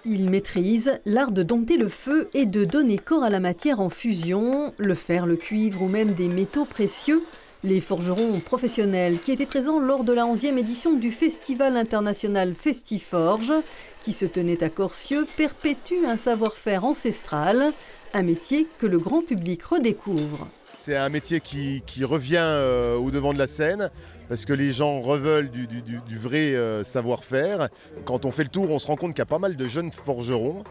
Il maîtrise l'art de dompter le feu et de donner corps à la matière en fusion, le fer, le cuivre ou même des métaux précieux. Les forgerons professionnels qui étaient présents lors de la 11e édition du Festival international Festiforge, qui se tenait à Corcieux, perpétuent un savoir-faire ancestral, un métier que le grand public redécouvre. C'est un métier qui revient au devant de la scène parce que les gens reveulent du vrai savoir-faire. Quand on fait le tour, on se rend compte qu'il y a pas mal de jeunes forgerons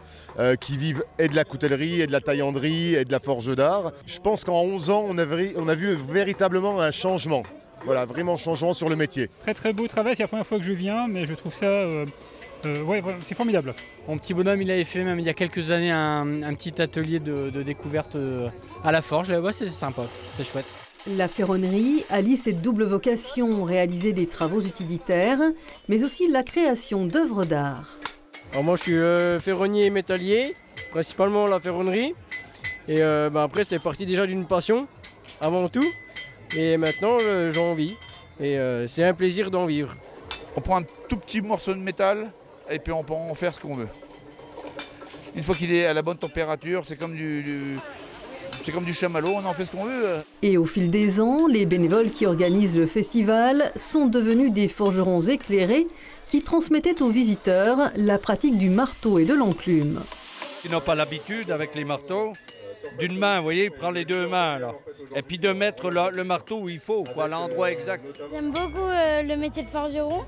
qui vivent et de la coutellerie, et de la taillanderie, et de la forge d'art. Je pense qu'en 11 ans, on a vu véritablement un changement. Voilà, vraiment changement sur le métier. Très très beau travail, c'est la première fois que je viens, mais je trouve ça... ouais, c'est formidable. Mon petit bonhomme, il avait fait même il y a quelques années un petit atelier de découverte à la forge. Ouais, c'est sympa, c'est chouette. La ferronnerie allie cette double vocation, réaliser des travaux utilitaires, mais aussi la création d'œuvres d'art. Alors moi je suis ferronnier et métallier, principalement la ferronnerie. Et après c'est parti déjà d'une passion, avant tout. Et maintenant j'en vis. Et c'est un plaisir d'en vivre. On prend un tout petit morceau de métal et puis on peut en faire ce qu'on veut. Une fois qu'il est à la bonne température, c'est comme du chamallow, on en fait ce qu'on veut. Et au fil des ans, les bénévoles qui organisent le festival sont devenus des forgerons éclairés qui transmettaient aux visiteurs la pratique du marteau et de l'enclume. Ils n'ont pas l'habitude avec les marteaux. D'une main, vous voyez, il prend les deux mains là. Et puis de mettre le marteau où il faut, quoi, à l'endroit exact. J'aime beaucoup le métier de forgeron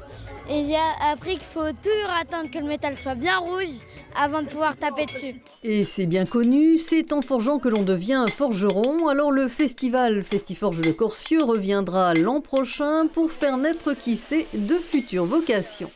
et j'ai appris qu'il faut toujours attendre que le métal soit bien rouge avant de pouvoir taper dessus. Et c'est bien connu, c'est en forgeant que l'on devient forgeron. Alors le festival Festiforge de Corcieux reviendra l'an prochain pour faire naître, qui sait, de futures vocations.